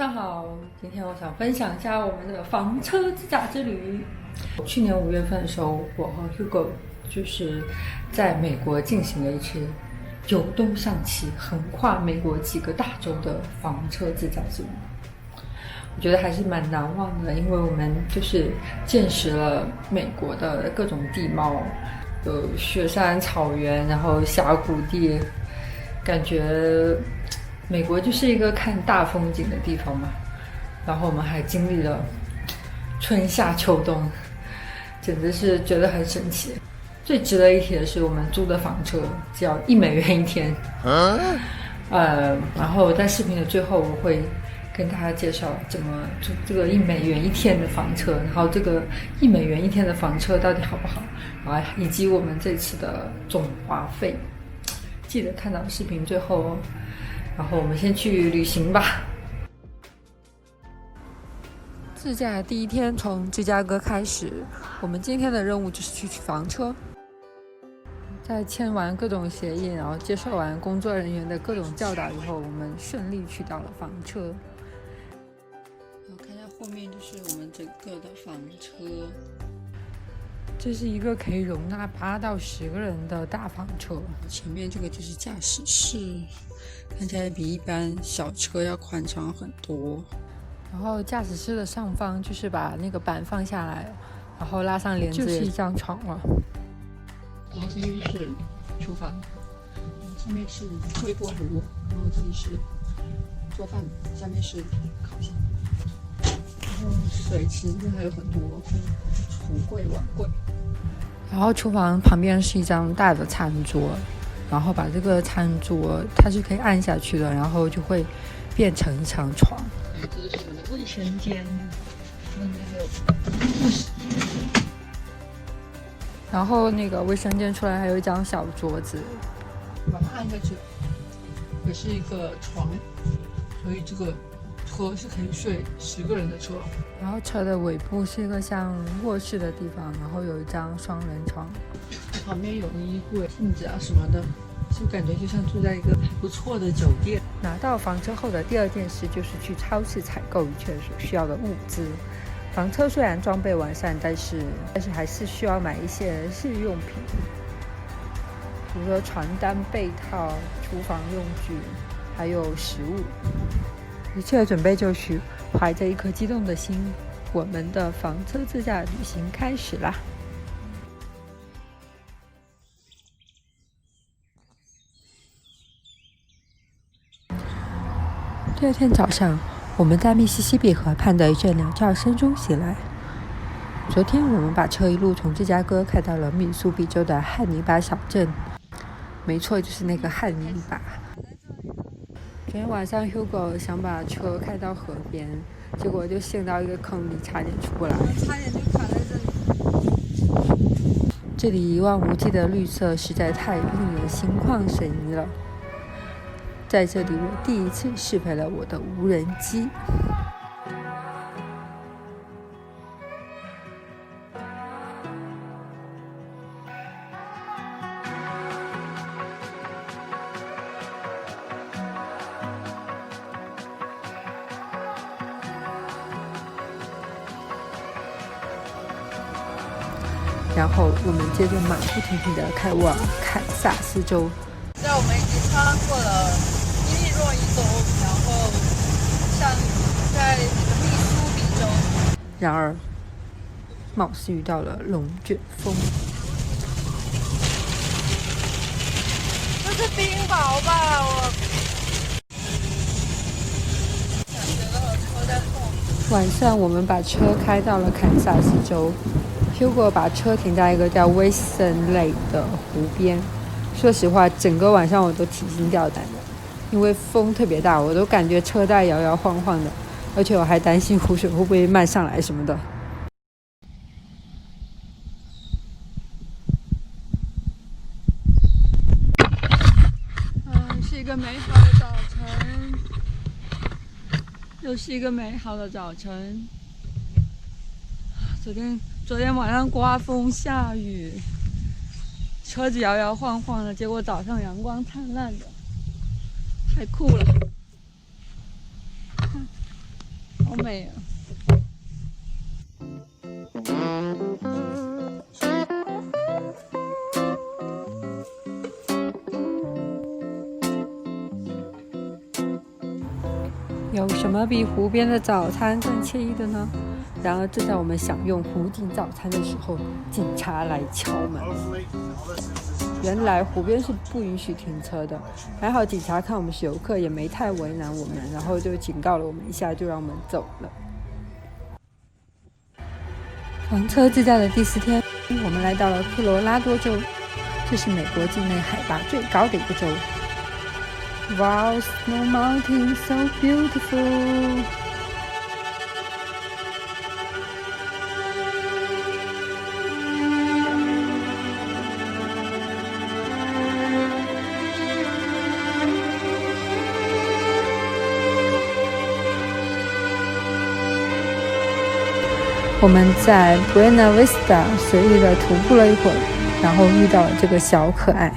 上好，今天我想分享一下我们的房车自驾之旅。去年5月份的时候，我和 Hugo 就是在美国进行了一次由东向西、横跨美国几个大洲的房车自驾之旅。我觉得还是蛮难忘的，因为我们就是见识了美国的各种地貌，有雪山、草原，然后峡谷地，感觉美国就是一个看大风景的地方嘛。然后我们还经历了春夏秋冬，简直是觉得很神奇。最值得一提的是，我们租的房车只要$1一天。然后在视频的最后，我会跟大家介绍怎么租这个$1一天的房车，然后这个$1一天的房车到底好不好，然后以及我们这次的总花费，记得看到视频最后哦。然后我们先去旅行吧。自驾第一天从芝加哥开始，我们今天的任务就是去取房车。在签完各种协议，然后接受完工作人员的各种教导以后，我们顺利取到了房车。然后看一下后面就是我们整个的房车，这是一个可以容纳8到10个人的大房车。前面这个就是驾驶室，看起来比一般小车要宽敞很多。然后驾驶室的上方就是把那个板放下来，然后拉上帘子，就是一张床了。然后这边是厨房，上面是微波炉，然后这里是做饭，下面是烤箱，然后水池这还有很多橱柜、碗柜。然后厨房旁边是一张大的餐桌，然后把这个餐桌它是可以按下去的，然后就会变成一张床。这就是我们的卫生间，还有护士。然后那个卫生间出来还有一张小桌子，把它按下去，也是一个床，所以这个车是可以睡10个人的车。然后车的尾部是一个像卧室的地方，然后有一张双人床，旁边有衣柜、镜子啊什么的，就感觉就像住在一个还不错的酒店。拿到房车后的第二件事就是去超市采购一切所需要的物资。房车虽然装备完善，但是还是需要买一些日用品，比如说床单、被套、厨房用具，还有食物。一切准备就绪，怀着一颗激动的心，我们的房车自驾旅行开始啦！第二天早上，我们在密西西比河畔的一阵鸟叫声中醒来。昨天我们把车一路从芝加哥开到了密苏比州的汉尼拔小镇，没错，就是那个汉尼拔。昨天晚上 Hugo 想把车开到河边，结果就陷到一个坑里，差点出不来，差点就卡在这里。这里一望无际的绿色实在太令人心旷神怡了。在这里，我第一次试飞了我的无人机。然后我们接着马不停蹄地开往堪萨斯州。现在我们已经穿过了伊利诺伊州，然后在密苏比州。然而，貌似遇到了龙卷风。这是冰雹吧？我感觉到车在动。晚上我们把车开到了堪萨斯州。Hugo 把车停在一个叫威森雷的湖边。说实话，整个晚上我都提心吊胆的，因为风特别大，我都感觉车带摇摇晃晃的，而且我还担心湖水会不会漫上来什么的。是一个美好的早晨，又是一个美好的早晨。昨天晚上刮风下雨，车子摇摇晃晃的，结果早上阳光灿烂的，太酷了。好美啊！有什么比湖边的早餐更惬意的呢？然而，正在我们享用湖景早餐的时候，警察来敲门。原来湖边是不允许停车的，还好警察看我们是游客，也没太为难我们，然后就警告了我们一下，就让我们走了。房车自驾的第4天，我们来到了科罗拉多州，这是美国境内海拔最高的一个州。Wow, Snow Mountain, so beautiful! 我们在 Buena Vista 随意的徒步了一会儿，然后遇到了这个小可爱。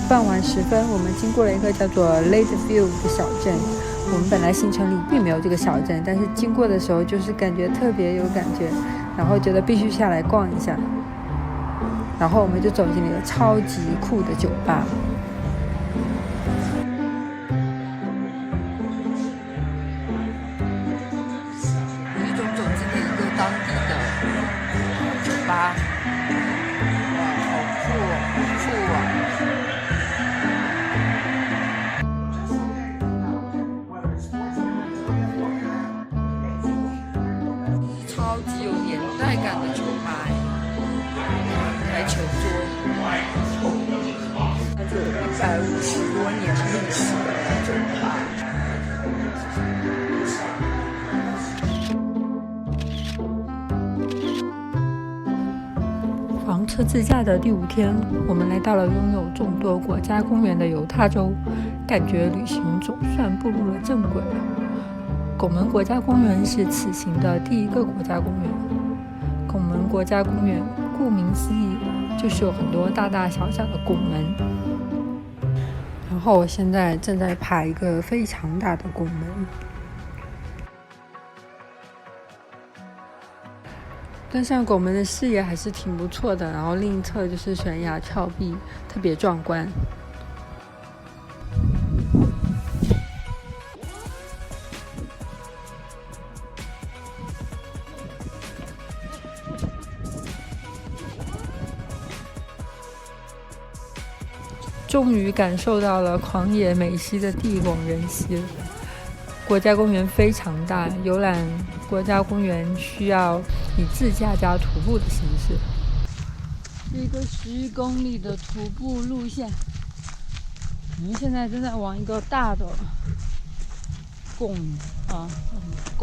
傍晚时分，我们经过了一个叫做 Lakeview 的小镇。我们本来行程里并没有这个小镇，但是经过的时候就是感觉特别有感觉，然后觉得必须下来逛一下，然后我们就走进了一个超级酷的酒吧。有一种走进了一个当地的酒吧，哇，好酷哦，好酷啊！超级有年代感的酒吧，台球桌，它就有150多年历史的酒吧。房车自驾的第5天，我们来到了拥有众多国家公园的犹他州，感觉旅行总算步入了正轨了。拱门国家公园是此行的第1个国家公园。拱门国家公园顾名思义，就是有很多大大小小的拱门。然后我现在正在爬一个非常大的拱门。登上拱门的视野还是挺不错的，然后另一侧就是悬崖峭壁，特别壮观。终于感受到了狂野美西的地广人稀了。国家公园非常大，游览国家公园需要以自驾加徒步的形式。是一个11公里的徒步路线，我们现在正在往一个大的拱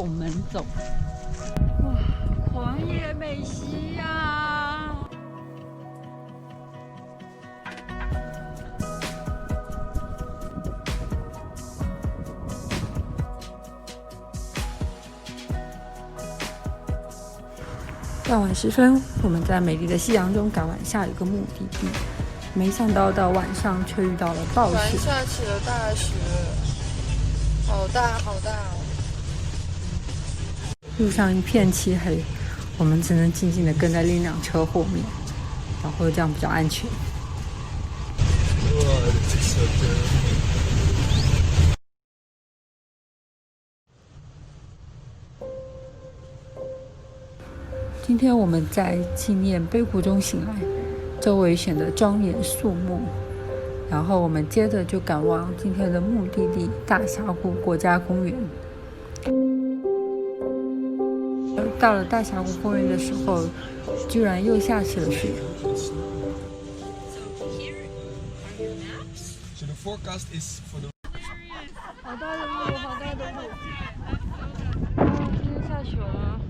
门走。哇，狂野美西呀！傍晚时分，我们在美丽的夕阳中赶往下一个目的地，没想到到晚上却遇到了暴雪。下起了大雪，好大好大哦！路上一片漆黑，我们只能静静地跟在另一辆车后面，然后这样比较安全。今天我们在纪念碑谷中醒来，周围显得庄严肃穆。然后我们接着就赶往今天的目的地大峡谷国家公园。到了大峡谷公园的时候，居然又下起了雪。好大的雾，好大的雾！今天下雪了。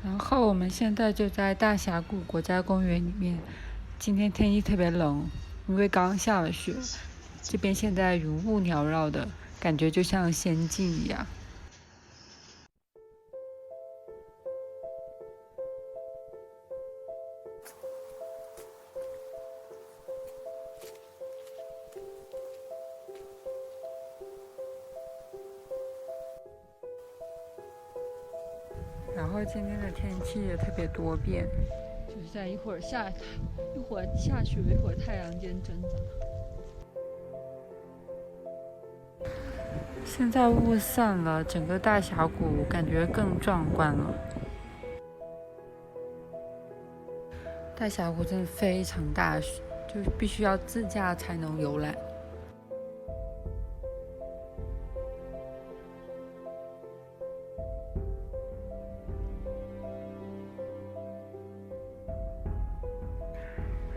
然后我们现在就在大峡谷国家公园里面。今天天气特别冷，因为刚下了雪，这边现在云雾缭绕的，感觉就像仙境一样。后今天的天气也特别多变，就是在一会儿下雪，一会儿太阳间挣扎。现在雾散了，整个大峡谷感觉更壮观了。大峡谷真的非常大，就必须要自驾才能游览。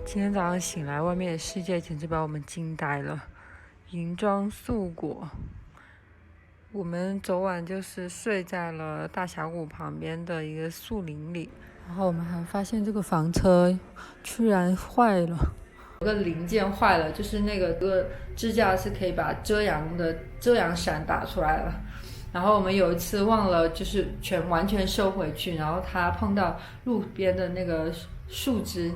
今天早上醒来，外面的世界简直把我们惊呆了，银装素裹。我们昨晚就是睡在了大峡谷旁边的一个树林里，然后我们还发现这个房车居然坏了，有个零件坏了，就是那个支架是可以把遮阳伞打出来了。然后我们有一次忘了就是完全收回去，然后它碰到路边的那个树枝，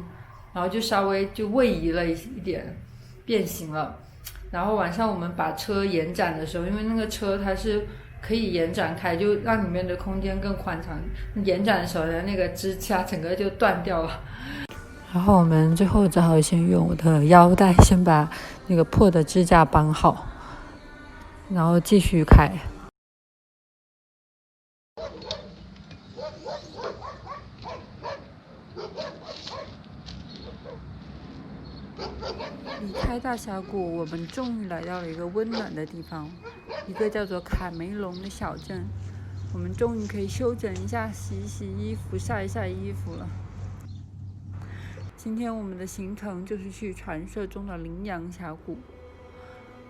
然后就稍微就位移了一点，变形了。然后晚上我们把车延展的时候，因为那个车它是可以延展开，就让里面的空间更宽敞。延展的时候呢，那个支架整个就断掉了。然后我们最后只好先用我的腰带先把那个破的支架绑好，然后继续开。离开大峡谷，我们终于来到了一个温暖的地方，一个叫做卡梅隆的小镇。我们终于可以休整一下，洗一洗衣服，晒一晒衣服了。今天我们的行程就是去传说中的羚羊峡谷。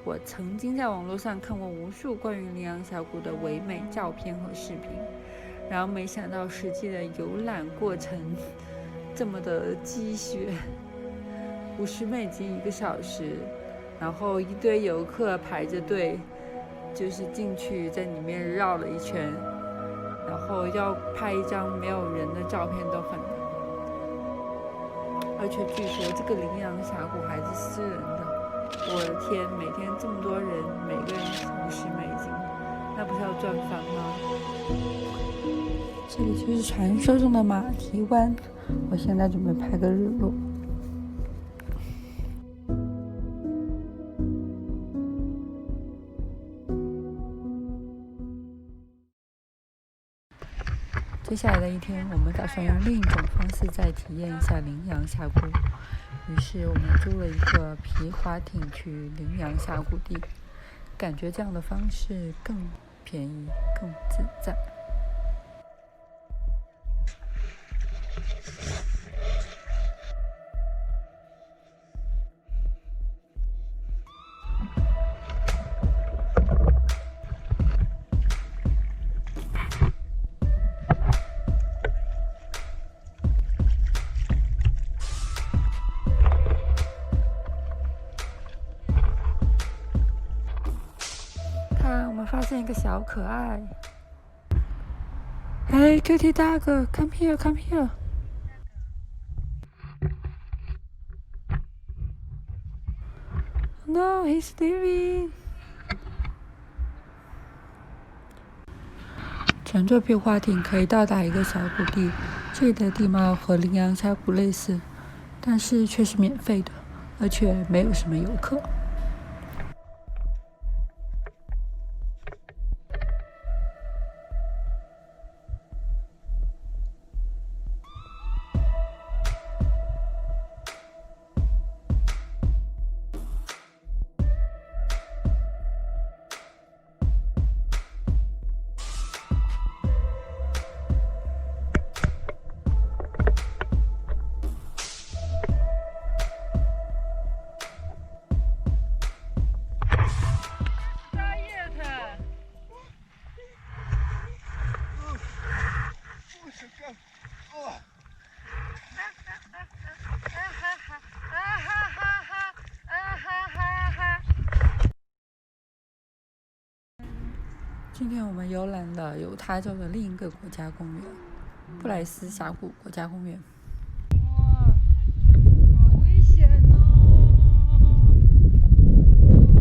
我曾经在网络上看过无数关于羚羊峡谷的唯美照片和视频，然后没想到实际的游览过程这么的鸡血。$501个小时，然后一堆游客排着队，就是进去在里面绕了一圈，然后要拍一张没有人的照片都很难。而且据说这个羚羊峡谷还是私人的，我的天，每天这么多人，每个人$50，那不是要赚翻吗？这里就是传说中的马蹄湾，我现在准备拍个日落。接下来的一天，我们打算用另一种方式再体验一下羚羊峡谷。于是我们租了一个皮划艇去羚羊峡谷地，感觉这样的方式更便宜、更自在。发现一个小可爱，哎 ，Cutie dog, come here, come here. No, he's leaving. 乘坐皮划艇可以到达一个小谷地，这里的地貌和羚羊峡谷类似，但是却是免费的，而且没有什么游客。今天我们游览了犹他州的另一个国家公园——布莱斯峡谷国家公园。哇，好危险哦！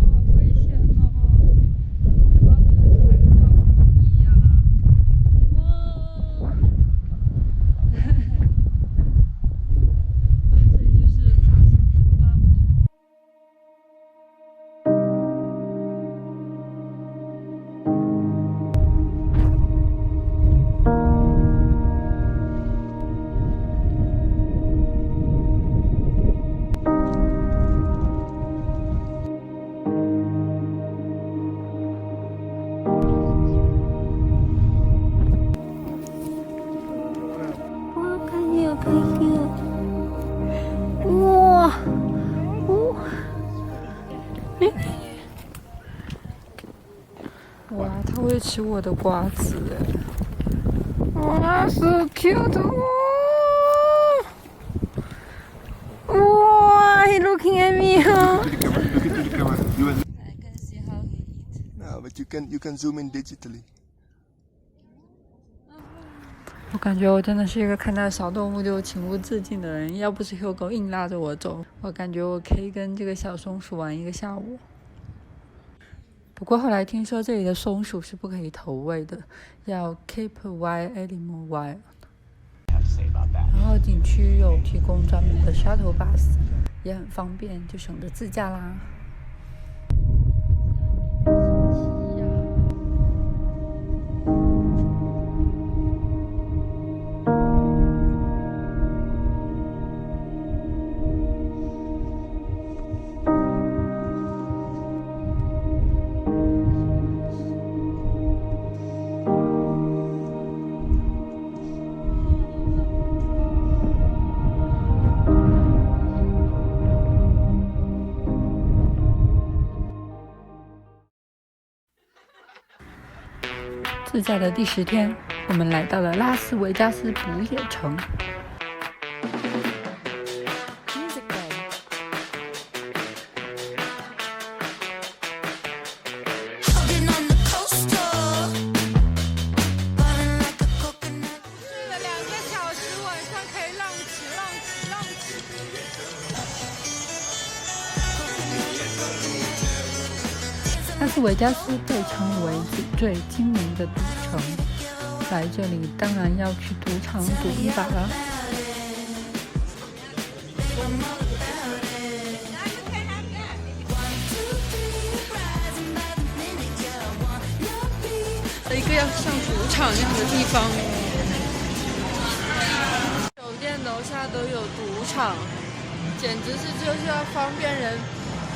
好危险哦！好高的人拍个照不容易呀！哇！哇，它会吃我的瓜子哇，so cute！ 哇，he looking at me, huh? I can see how he eat. No, but you can zoom in digitally. 我感觉我真的是一个看到小动物就情不自禁的人，要不是 Hugo 硬拉着我走，我感觉我可以跟这个小松鼠玩一个下午。不过后来听说这里的松鼠是不可以投喂的，要 keep wild animal wild。然后景区有提供专门的 shuttle bus， 也很方便，就省得自驾啦。自驾的第10天，我们来到了拉斯维加斯捕野城。拉斯维加斯被称为纸醉金迷的赌城，来这里当然要去赌场赌一把了。一个要像赌场一样的地方，酒店楼下都有赌场，简直是就是要方便人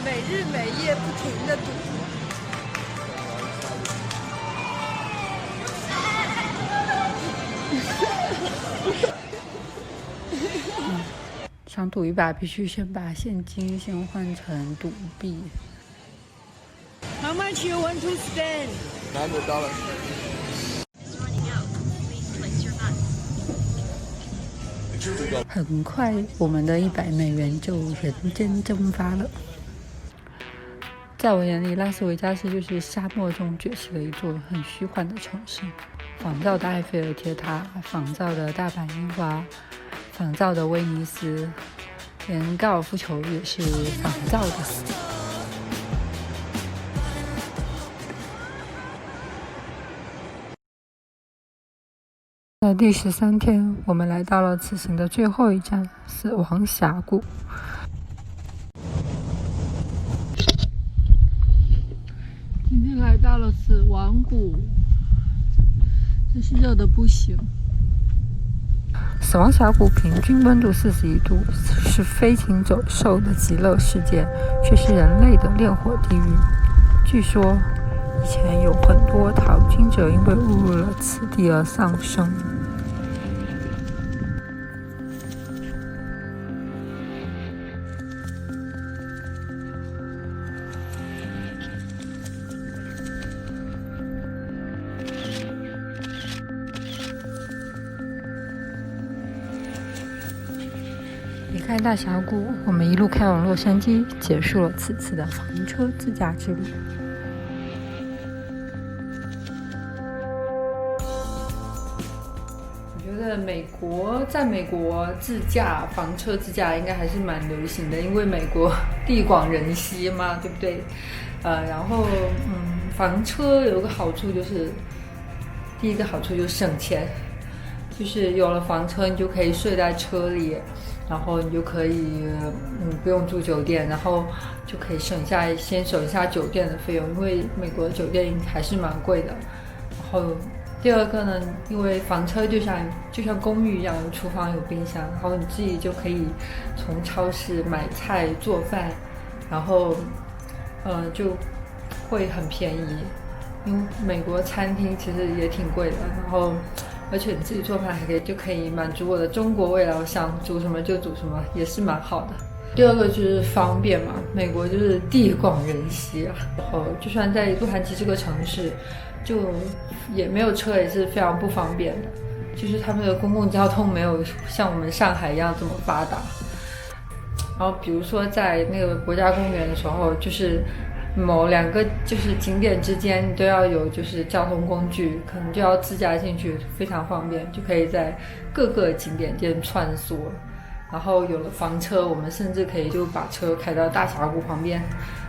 每日每夜不停的赌。想赌一把，必须先把现金先换成赌币。How much you want to spend? $900. 很快，我们的$100就人间蒸发了。在我眼里，拉斯维加斯就是沙漠中崛起的一座很虚幻的城市。仿造的埃菲尔铁塔，仿造的大阪樱花，仿造的威尼斯，连高尔夫球也是仿造的。在第13天，我们来到了此行的最后一站——死亡峡谷。今天来到了死亡谷，真是热的不行。死亡峡谷平均温度41度，是飞禽走兽的极乐世界，却是人类的烈火地狱。据说，以前有很多淘金者因为误入了此地而丧生。离开大峡谷，我们一路开往洛杉矶，结束了此次的房车自驾之旅。我觉得在美国自驾房车自驾应该还是蛮流行的，因为美国地广人稀嘛，对不对？然后房车有个好处就是，第一个好处就是省钱，就是有了房车，你就可以睡在车里。然后你就可以不用住酒店，然后就可以先省下酒店的费用，因为美国的酒店还是蛮贵的。然后第二个呢，因为房车就像公寓一样，有厨房有冰箱，然后你自己就可以从超市买菜做饭，然后就会很便宜，因为美国餐厅其实也挺贵的，然后而且你自己做饭就可以满足我的中国味了，我想煮什么就煮什么，也是蛮好的。第二个就是方便嘛，美国就是地广人稀啊，然后就算在洛杉矶这个城市，就也没有车也是非常不方便的，就是他们的公共交通没有像我们上海一样这么发达。然后比如说在那个国家公园的时候，就是某两个就是景点之间都要有就是交通工具，可能就要自驾进去，非常方便，就可以在各个景点间穿梭。然后有了房车，我们甚至可以就把车开到大峡谷旁边，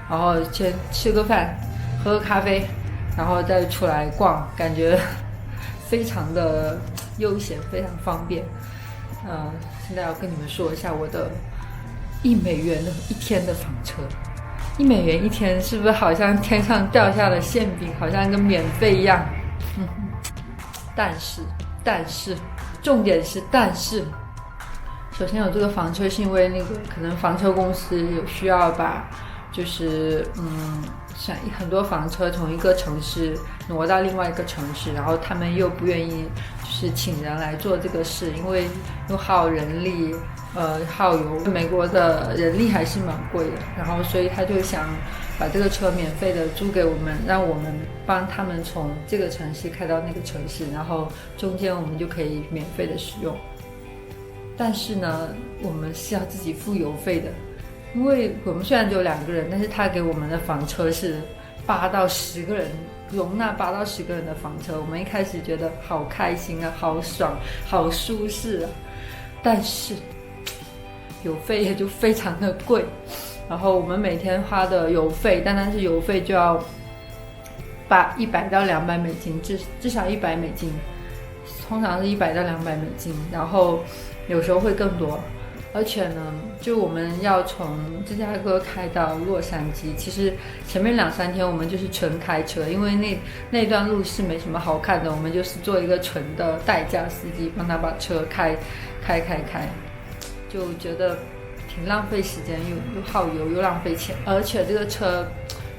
然后先吃个饭，喝个咖啡，然后再出来逛，感觉非常的悠闲，非常方便。现在要跟你们说一下我的$1的一天的房车。$1一天是不是好像天上掉下的馅饼，好像跟免费一样？但是，重点是但是。首先有这个房车是因为那个可能房车公司有需要把就是像很多房车从一个城市挪到另外一个城市，然后他们又不愿意就是请人来做这个事，因为又耗人力耗油，美国的人力还是蛮贵的，然后所以他就想把这个车免费的租给我们，让我们帮他们从这个城市开到那个城市，然后中间我们就可以免费的使用。但是呢，我们是要自己付油费的，因为我们虽然只有2个人，但是他给我们的房车是8到10个人，容纳8到10个人的房车。我们一开始觉得好开心啊，好爽，好舒适啊，但是油费也就非常的贵。然后我们每天花的油费，单单是油费就要100到200美金，至少100美金，通常是100到200美金，然后有时候会更多。而且呢，就我们要从芝加哥开到洛杉矶，其实前面2-3天我们就是纯开车，因为那段路是没什么好看的，我们就是做一个纯的代驾司机，帮他把车开，就觉得挺浪费时间，又耗油又浪费钱。而且这个车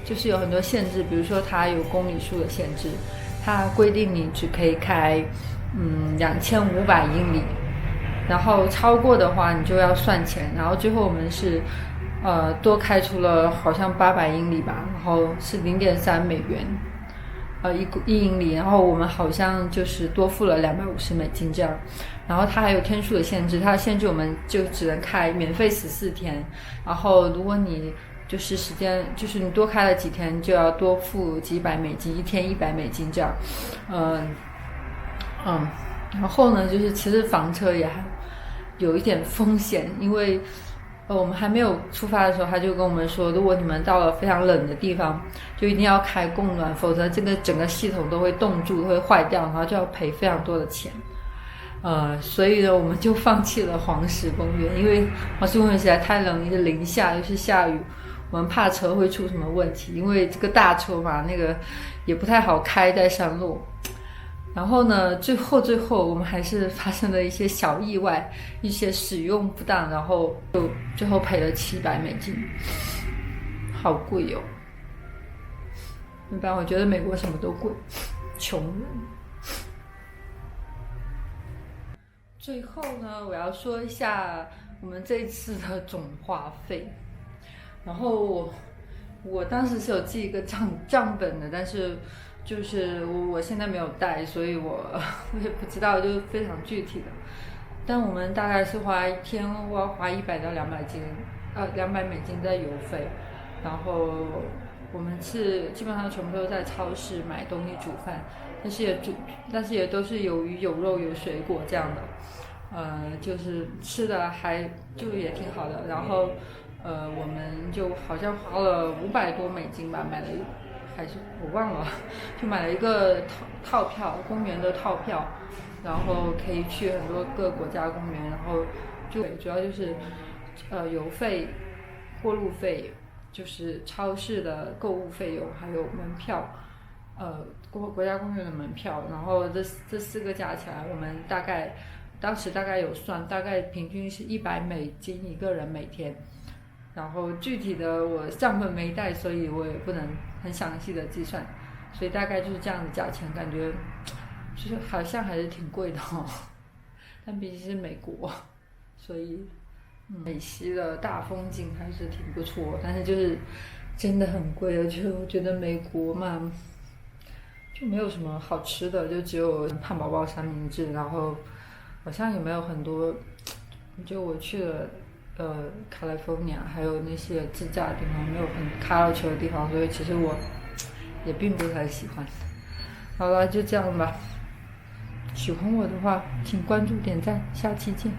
就是有很多限制，比如说它有公里数的限制，它规定你只可以开2500英里，然后超过的话你就要算钱。然后最后我们是多开出了好像800英里吧，然后是0.3美元一英里，然后我们好像就是多付了250美金这样。然后它还有天数的限制，它限制我们就只能开免费14天，然后如果你就是时间就是你多开了几天就要多付几百美金，一天100美金这样。然后呢就是其实房车也还有一点风险，因为我们还没有出发的时候他就跟我们说，如果你们到了非常冷的地方就一定要开供暖，否则这个整个系统都会冻住，会坏掉，然后就要赔非常多的钱。所以呢我们就放弃了黄石公园，因为黄石公园实在太冷，又是零下又是下雨，我们怕车会出什么问题，因为这个大车嘛那个也不太好开在山路。然后呢最后我们还是发生了一些小意外，一些使用不当，然后就最后赔了700美金，好贵哦。一般我觉得美国什么都贵，穷人。最后呢我要说一下我们这一次的总花费。然后我当时是有记一个账本的，但是就是我现在没有带，所以我也不知道就是非常具体的。但我们大概是一天我要花100到200美金在油费，然后我们是基本上全部都在超市买东西煮饭，但是也都是有鱼有肉有水果这样的。就是吃的还就也挺好的。然后我们就好像花了500多美金吧，买了还是我忘了，就买了一个套票，公园的套票，然后可以去很多个国家公园，然后就主要就是油费、过路费，就是超市的购物费用，还有门票，国家公园的门票，然后这4个加起来，我们当时大概有算，大概平均是100美金一个人每天。然后具体的我账本没带，所以我也不能很详细的计算，所以大概就是这样的价钱，感觉就是好像还是挺贵的哦。但毕竟是美国，所以美西的大风景还是挺不错，但是就是真的很贵，而且我觉得美国嘛，就没有什么好吃的，就只有汉堡包、三明治，然后好像也没有很多。就我去了California，还有那些自驾的地方，没有很culture的地方，所以其实我也并不太喜欢。好了，就这样吧。喜欢我的话，请关注点赞，下期见。